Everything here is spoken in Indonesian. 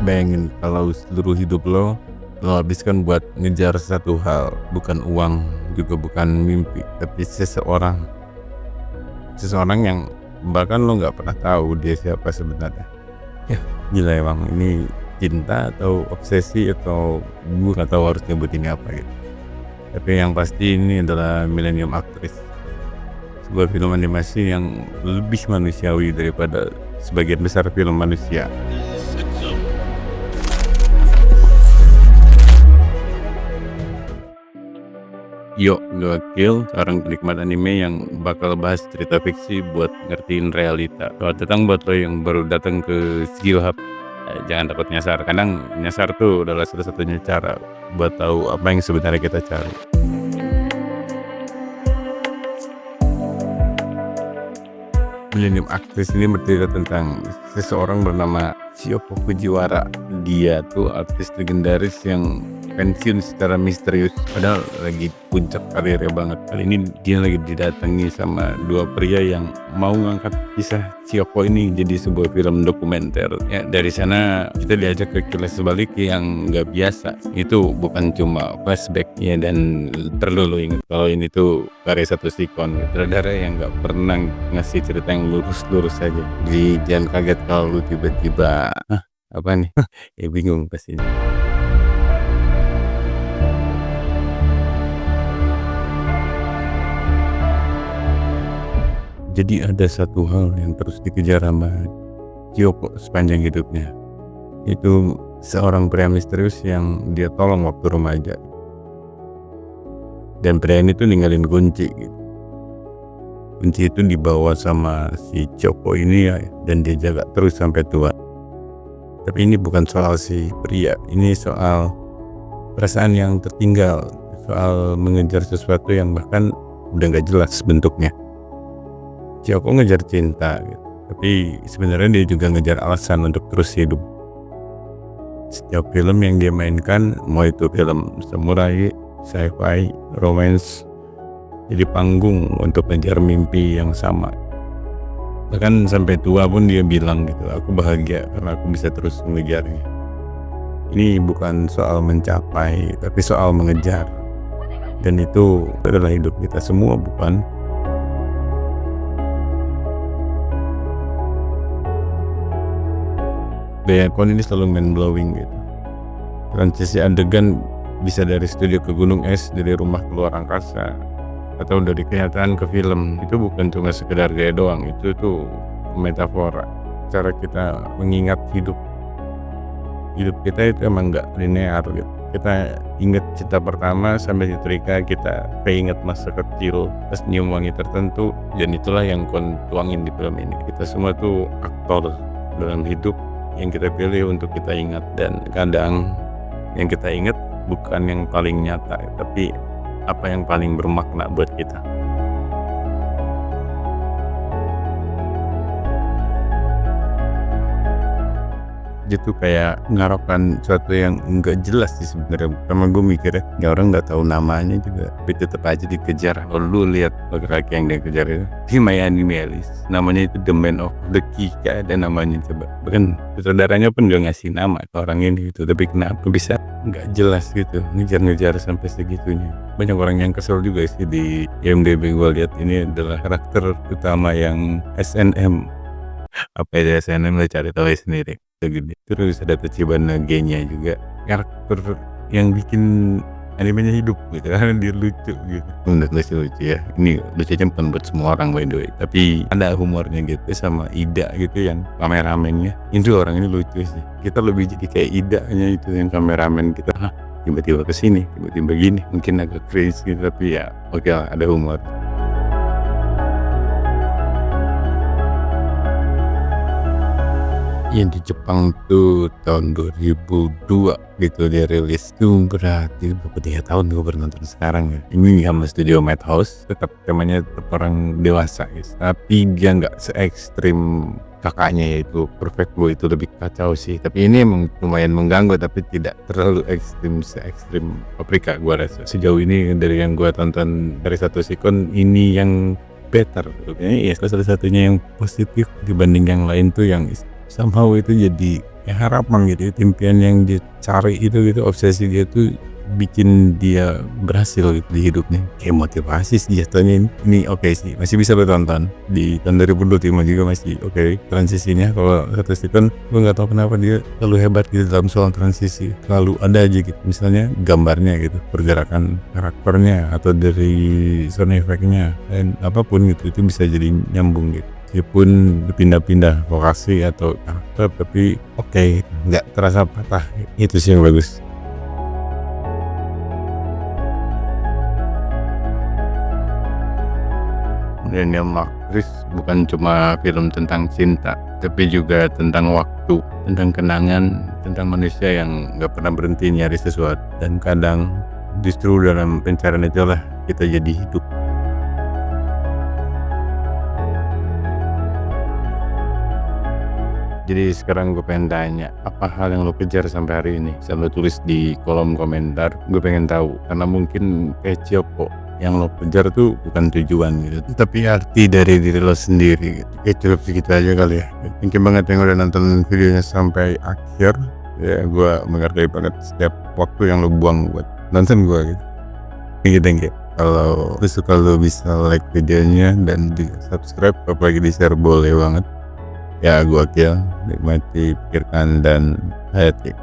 Bayangin kalau seluruh hidup lo habiskan buat ngejar satu hal, bukan uang, juga bukan mimpi, tapi seseorang yang bahkan lo nggak pernah tahu dia siapa sebenarnya. Ya gila emang, ini cinta atau obsesi atau gue nggak tahu harus nyebutin apa gitu. Tapi yang pasti ini adalah Millennium Actress, sebuah film animasi yang lebih manusiawi daripada sebagian besar film manusia. Yuk, gokil, seorang penikmat anime yang bakal bahas cerita fiksi buat ngertiin realita. Selamat datang buat lo yang baru datang ke Skill Hub. Jangan takut nyasar, kadang nyasar tuh adalah salah satunya cara buat tahu apa yang sebenarnya kita cari. Millennium Actress ini bercerita tentang seseorang bernama Shiyoko Fujiwara. Dia tuh artis legendaris yang pensiun secara misterius, padahal lagi puncak karirnya banget. Kali ini dia lagi didatangi sama dua pria yang mau ngangkat kisah Shiyoko ini jadi sebuah film dokumenter. Ya, dari sana kita diajak ke kilas sebalik yang nggak biasa. Itu bukan cuma flashback ya, dan perlu lo ingat kalau ini tuh karya satu sikon, sutradara yang nggak pernah ngasih cerita yang lurus-lurus saja. Jadi jangan kaget kalau lu tiba-tiba apa nih ya bingung pastinya. Jadi ada satu hal yang terus dikejar sama Shiyoko sepanjang hidupnya, itu seorang pria misterius yang dia tolong waktu remaja. Dan pria ini tuh ninggalin kunci gitu. Kunci itu dibawa sama si Shiyoko ini ya, dan dia jaga terus sampai tua. Tapi ini bukan soal si pria, ini soal perasaan yang tertinggal, soal mengejar sesuatu yang bahkan udah gak jelas bentuknya. Shiyoko ngejar cinta gitu, tapi sebenarnya dia juga ngejar alasan untuk terus hidup. Setiap film yang dia mainkan, mau itu film samurai, sci-fi, romance, jadi panggung untuk ngejar mimpi yang sama. Bahkan sampai tua pun dia bilang gitu, aku bahagia karena aku bisa terus mengejarnya. Ini bukan soal mencapai, tapi soal mengejar. Dan itu adalah hidup kita semua, bukan? Kon ini selalu mind blowing gitu. Transisi adegan bisa dari studio ke gunung es, dari rumah keluar angkasa, atau dari kenyataan ke film. Itu bukan cuma sekedar gaya doang, itu tuh metafora. Cara kita mengingat hidup kita itu emang nggak linear gitu. Kita ingat cinta pertama sampai setrika, kita keinget masa kecil pas nyium wangi tertentu, dan itulah yang kon tuangin di film ini. Kita semua tuh aktor dalam hidup yang kita pilih untuk kita ingat, dan kadang yang kita ingat bukan yang paling nyata, tapi apa yang paling bermakna buat kita. Itu kayak ngarokan sesuatu yang enggak jelas sih sebenarnya. Sama gue mikirnya, ya orang nggak tahu namanya juga, tapi tetap aja dikejar. Kalau lu lihat laki-laki yang dia kejar itu, si Maya Animalis, namanya itu The Man of the Key, kayak ada namanya. Coba, bahkan sutradaranya pun gak ngasih nama ke orang ini gitu, tapi kenapa bisa nggak jelas gitu, ngejar-ngejar sampai segitunya. Banyak orang yang kesel juga sih di IMDb. Gue lihat ini adalah karakter utama yang SNM. Apa itu SNM, lo cari tahu sendiri. Gede. Terus ada Tachibana Genya juga, karakter yang bikin animenya hidup gitu, karena dia lucu gitu. Menurut gue sih lucu ya. Ini lucunya bukan buat semua orang by the way, tapi ada humornya gitu. Sama Ida gitu yang kameramennya, itu orang ini lucu sih. Kita lebih jadi kayak Ida-nya itu yang kameramen kita. Tiba-tiba kesini, tiba-tiba gini, mungkin agak cringe gitu, tapi ya oke lah, ada humor. Yang di Jepang tuh tahun 2002 gitu dia rilis. Itu berarti berapa 3 tahun gue baru nonton sekarang ya. Ini sama studio Madhouse, tetap temanya tetap orang dewasa guys, tapi dia nggak se ekstrim kakaknya yaitu Perfect Boy, itu lebih kacau sih. Tapi ini emang lumayan mengganggu, tapi tidak terlalu ekstrim se ekstrim Paprika gue rasa. Sejauh ini dari yang gue tonton dari satu sikon, ini yang better gitu. Kayaknya ya salah satunya yang positif dibanding yang lain tuh yang somehow itu jadi ya harapan gitu, impian yang dia cari itu gitu, obsesi dia tuh bikin dia berhasil gitu di hidupnya. Kayak motivasi sih jatuhnya ini oke sih, masih bisa ditonton di tahun 2025 juga masih oke transisinya. Kalau kata Stephen, gue nggak tahu kenapa dia selalu hebat gitu dalam soal transisi, selalu ada aja gitu, misalnya gambarnya gitu, pergerakan karakternya atau dari sound effect-nya dan apapun gitu, itu bisa jadi nyambung gitu. Meskipun pindah-pindah lokasi atau karakter, tapi oke, nggak terasa patah. Itu sih yang bagus. Daniel Marcus bukan cuma film tentang cinta, tapi juga tentang waktu, tentang kenangan, tentang manusia yang nggak pernah berhenti nyari sesuatu. Dan kadang justru dalam pencarian itulah kita jadi hidup. Jadi sekarang gue pengen tanya, apa hal yang lo kejar sampai hari ini? Bisa lo tulis di kolom komentar, gue pengen tahu. Karena mungkin kayak Ciopo, yang lo kejar tuh bukan tujuan gitu, tapi arti dari diri lo sendiri gitu. Cukup segitu aja kali ya. Thank you banget yang udah nonton videonya sampai akhir. Ya gue menghargai banget setiap waktu yang lo buang buat nonton gue gitu. Thank you. Kalau lo suka, lo bisa like videonya dan di subscribe, apalagi di share boleh banget. Ya gue Akil, nikmati, pikirkan, dan hayati.